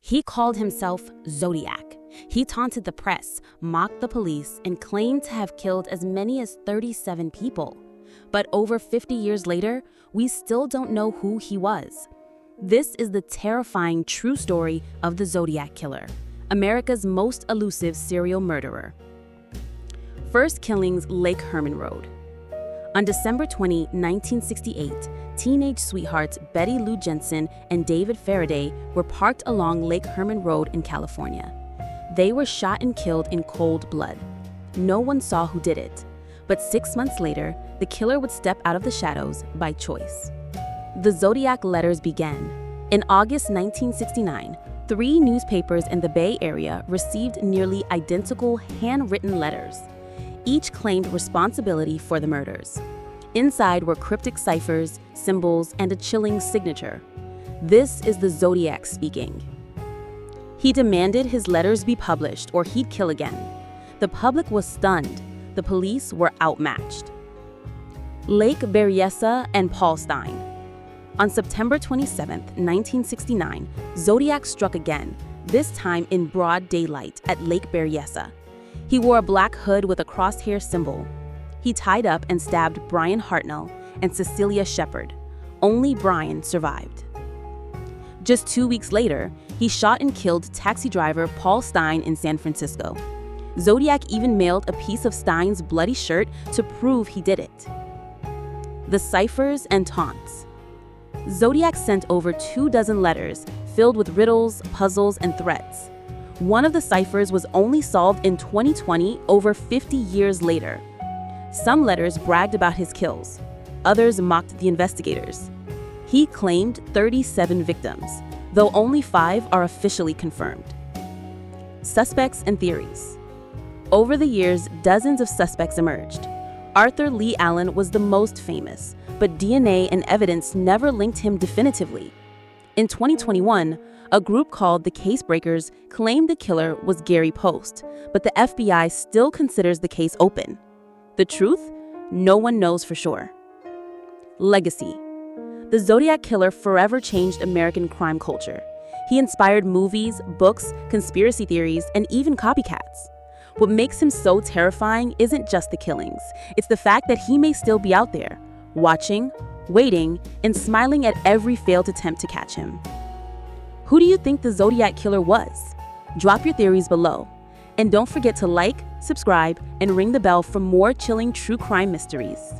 He called himself Zodiac. He taunted the press, mocked the police, and claimed to have killed as many as 37 people. But over 50 years later, we still don't know who he was. This is the terrifying true story of the Zodiac Killer, America's most elusive serial murderer. First killings, Lake Herman Road. On December 20, 1968, teenage sweethearts Betty Lou Jensen and David Faraday were parked along Lake Herman Road in California. They were shot and killed in cold blood. No one saw who did it, but 6 months later, the killer would step out of the shadows by choice. The Zodiac letters began. In August 1969, 3 newspapers in the Bay Area received nearly identical handwritten letters. Each claimed responsibility for the murders. Inside were cryptic ciphers, symbols, and a chilling signature. This is the Zodiac speaking. He demanded his letters be published or he'd kill again. The public was stunned. The police were outmatched. Lake Berryessa and Poste. On September 27, 1969, Zodiac struck again, this time in broad daylight at Lake Berryessa. He wore a black hood with a crosshair symbol. He tied up and stabbed Brian Hartnell and Cecilia Shepard. Only Brian survived. Just 2 weeks later, he shot and killed taxi driver Paul Stine in San Francisco. Zodiac even mailed a piece of Stine's bloody shirt to prove he did it. The ciphers and taunts. Zodiac sent over 24 letters filled with riddles, puzzles, and threats. One of the ciphers was only solved in 2020, over 50 years later. Some letters bragged about his kills. Others mocked the investigators. He claimed 37 victims, though only 5 are officially confirmed. Suspects and theories. Over the years, dozens of suspects emerged. Arthur Leigh Allen was the most famous, but DNA and evidence never linked him definitively. In 2021, a group called the Casebreakers claimed the killer was Gary Poste, but the FBI still considers the case open. The truth? No one knows for sure. Legacy. The Zodiac Killer forever changed American crime culture. He inspired movies, books, conspiracy theories, and even copycats. What makes him so terrifying isn't just the killings. It's the fact that he may still be out there, watching, waiting, and smiling at every failed attempt to catch him. Who do you think the Zodiac Killer was? Drop your theories below. And don't forget to like, subscribe, and ring the bell for more chilling true crime mysteries.